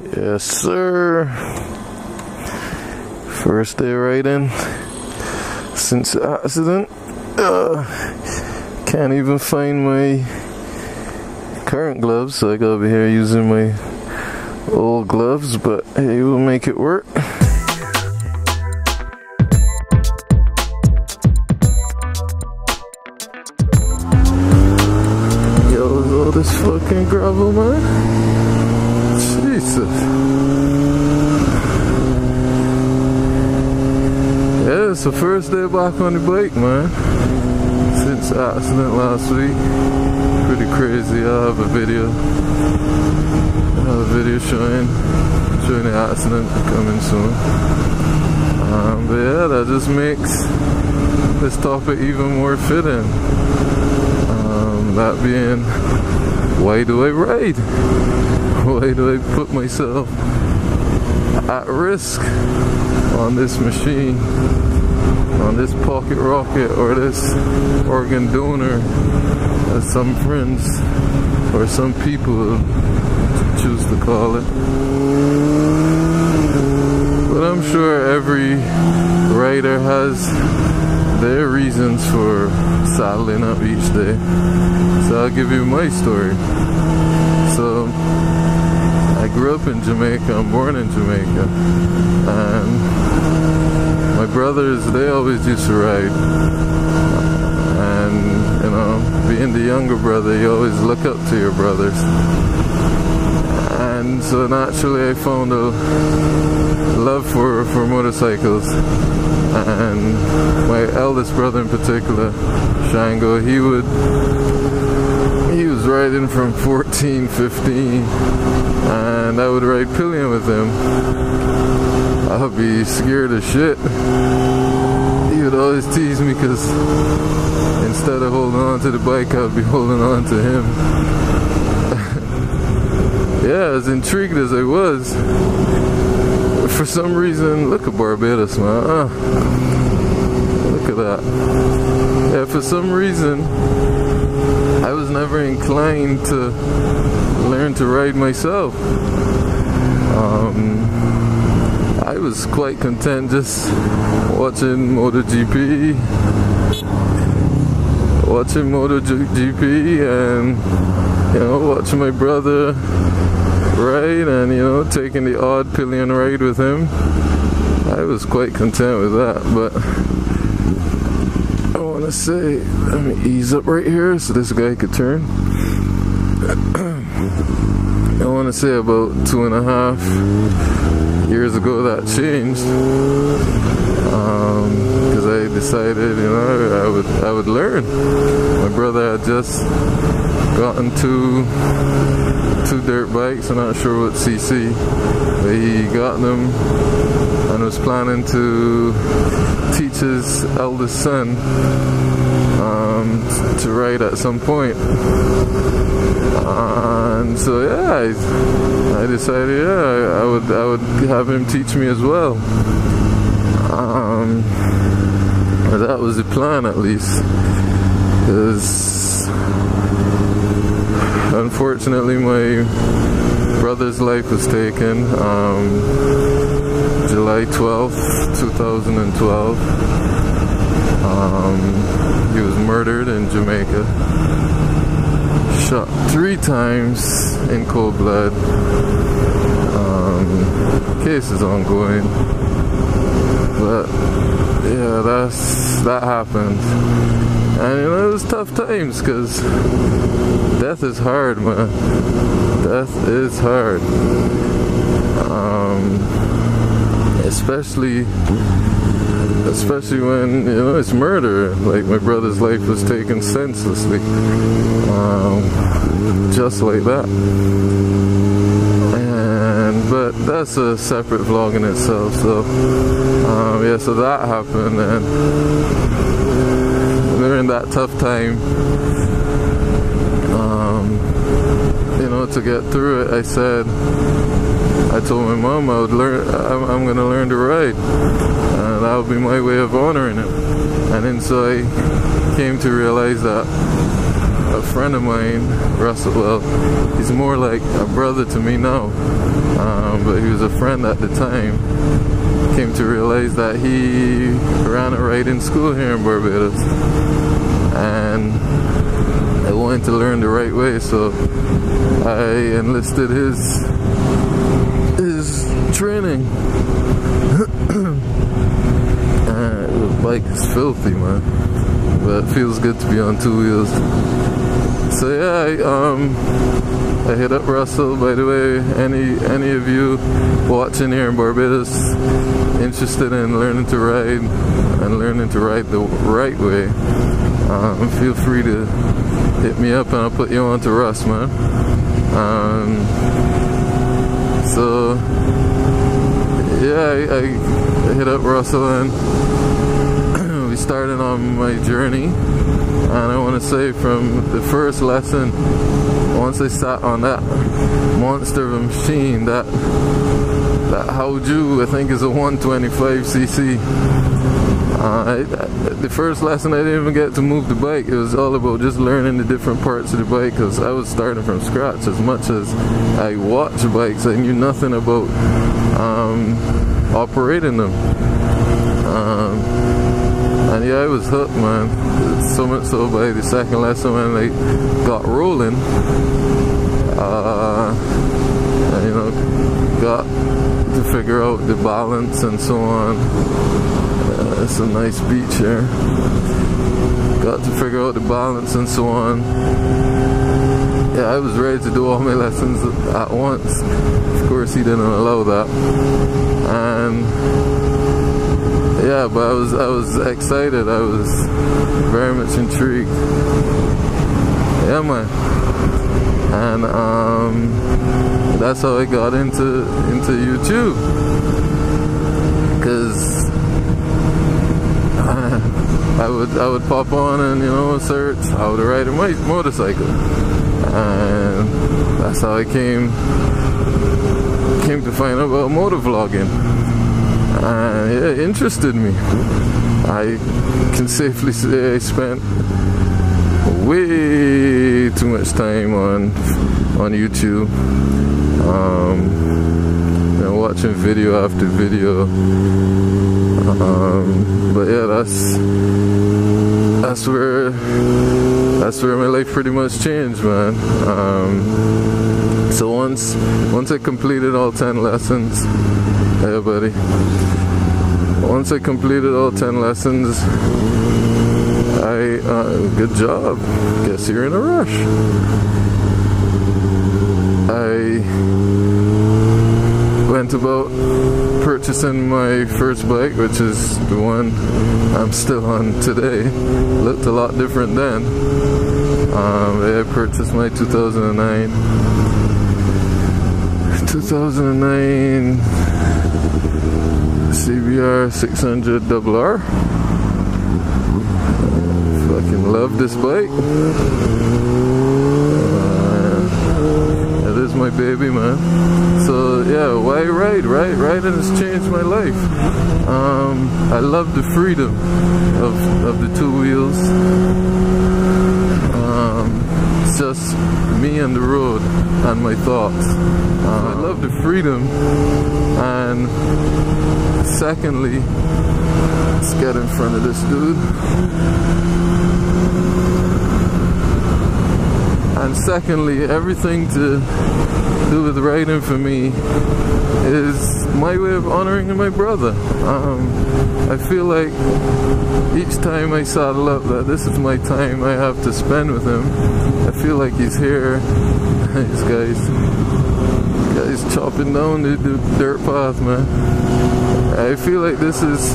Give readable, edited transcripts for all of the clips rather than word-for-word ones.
Yes, sir. First day riding since the accident. Can't even find my current gloves, so I gotta be here using my old gloves, but hey, we'll make it work. Yo, is all this fucking gravel, man? Jesus. Yeah, it's the first day back on the bike, man. Since the accident last week. Pretty crazy. I'll have a video. Showing the accident coming soon. But yeah, that just makes this topic even more fitting. That being, why do I ride? Why do I put myself at risk on this machine, on this pocket rocket, or this organ donor, as some friends or some people choose to call it? But I'm sure every rider has their reasons for saddling up each day. So I'll give you my story. So I grew up in Jamaica, I'm born in Jamaica, and my brothers, they always used to ride. And you know, being the younger brother, you always look up to your brothers. And so naturally I found a love for motorcycles. And my eldest brother in particular, Shango, he was riding from 14, 15, and I would ride pillion with him. I would be scared as shit. He would always tease me because instead of holding on to the bike, I would be holding on to him. Yeah, as intrigued as I was, for some reason, look at Barbados, man. Look at that. Yeah, for some reason, I was never inclined to learn to ride myself. I was quite content just watching MotoGP, and you know, watching my brother ride, and you know, taking the odd pillion ride with him. I was quite content with that. But I want to say, let me ease up right here so this guy could turn. I want to say about 2.5 years ago that changed, because I decided, you know, I would learn. My brother had just gotten two dirt bikes. I'm not sure what cc, but he got them and was planning to teach his eldest son to ride at some point. And so yeah, I decided, yeah, I would have him teach me as well. That was the plan, at least, because unfortunately my brother's life was taken July 12th, 2012. He was murdered in Jamaica, shot 3 times in cold blood. Case is ongoing, but yeah, that happened. And you know, it was tough times, because death is hard, man. Death is hard. Especially when, you know, it's murder. Like, my brother's life was taken senselessly. Just like that. But that's a separate vlog in itself. So yeah, so that happened, and during that tough time, you know, to get through it, I told my mom I'm gonna learn to ride, and that would be my way of honoring him. And then so I came to realize that a friend of mine, Russell, well, he's more like a brother to me now. but he was a friend at the time. Came to realize that he ran a riding school here in Barbados, and I wanted to learn the right way, so I enlisted his training. The bike is filthy, man, but it feels good to be on two wheels. So yeah, I hit up Russell. By the way, any of you watching here in Barbados interested in learning to ride and learning to ride the right way, feel free to hit me up and I'll put you on to Russ, man. So yeah, I hit up Russell and we started on my journey. And I want to say, from the first lesson, once I sat on that monster of a machine, that Haoju, I think is a 125cc. The first lesson I didn't even get to move the bike. It was all about just learning the different parts of the bike, because I was starting from scratch. As much as I watch bikes, I knew nothing about operating them. And yeah, I was hooked, man. So much so by the second lesson, when I got rolling, you know, got to figure out the balance and so on. It's a nice beach here. Got to figure out the balance and so on. Yeah, I was ready to do all my lessons at once. Of course, he didn't allow that. And yeah, but I was excited. I was very much intrigued. Yeah, man. And that's how I got into YouTube. Cause I would pop on and, you know, search how to ride a motorcycle, and that's how I came to find out about motovlogging. And yeah, it interested me. I can safely say I spent way too much time on YouTube, you know, watching video after video. But yeah, that's where my life pretty much changed, man. So once I completed all 10 lessons, hey buddy. Once I completed all 10 lessons, good job. Guess you're in a rush. I went about purchasing my first bike, which is the one I'm still on today. Looked a lot different then. I purchased my 2009 CBR 600RR. Fucking love this bike. It is my baby, man. So yeah, why ride? Riding has changed my life. I love the freedom of the two wheels. It's just me and the road and my thoughts. I love the freedom, and secondly, let's get in front of this dude. And secondly, everything to do with riding for me is my way of honoring my brother. I feel like each time I saddle up that this is my time I have to spend with him. I feel like he's here. These guys chopping down the dirt path, man. I feel like this is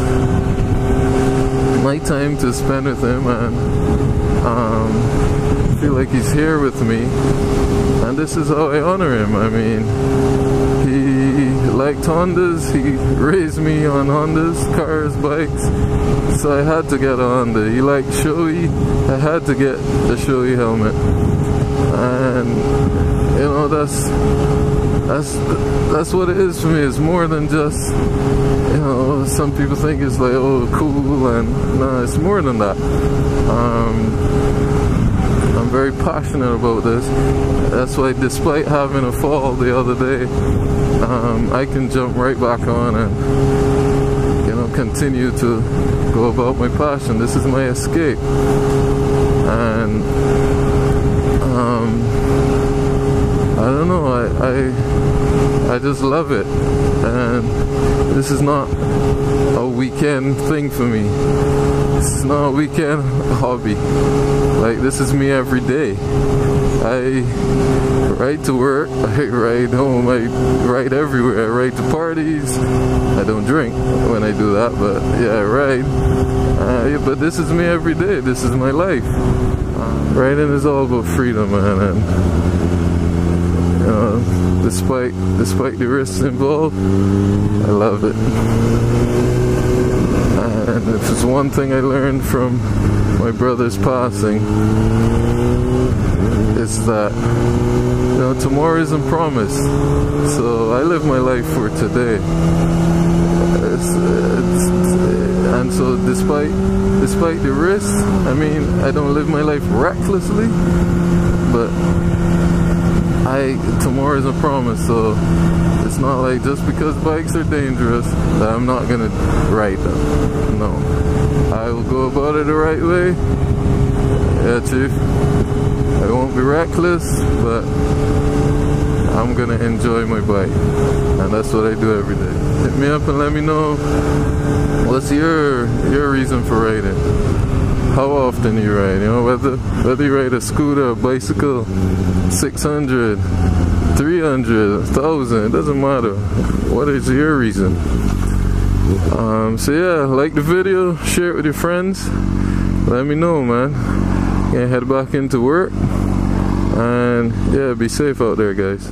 my time to spend with him, and I feel like he's here with me, and this is how I honor him. I mean, he liked Hondas, he raised me on Hondas, cars, bikes, so I had to get a Honda. He liked Shoei, I had to get the Shoei helmet. And you know, that's what it is for me. It's more than just, you know, some people think it's like, oh, cool, and no, it's more than that. I'm very passionate about this. That's why, despite having a fall the other day, I can jump right back on and, you know, continue to go about my passion. This is my escape, and I don't know, I just love it, and this is not a weekend thing for me. This is not a weekend hobby. Like, this is me every day. I ride to work, I ride home, I ride everywhere. I ride to parties. I don't drink when I do that, but yeah, I ride. Yeah, but this is me every day. This is my life. Riding is all about freedom, man, and you know, despite the risks involved, I love it. And if it's one thing I learned from my brother's passing, it's that, you know, tomorrow isn't promised. So I live my life for today. And so despite the risks, I mean, I don't live my life recklessly, but tomorrow isn't promised. So it's not like just because bikes are dangerous that I'm not gonna ride them. No, I will go about it the right way. Yeah, chief, I won't be reckless, but I'm gonna enjoy my bike, and that's what I do every day. Hit me up and let me know, what's your reason for riding? How often you ride? You know, whether you ride a scooter, a bicycle, 600, 300, 1,000, it doesn't matter. What is your reason? So yeah, like the video, share it with your friends. Let me know, man. Gonna head back into work, and yeah, be safe out there, guys.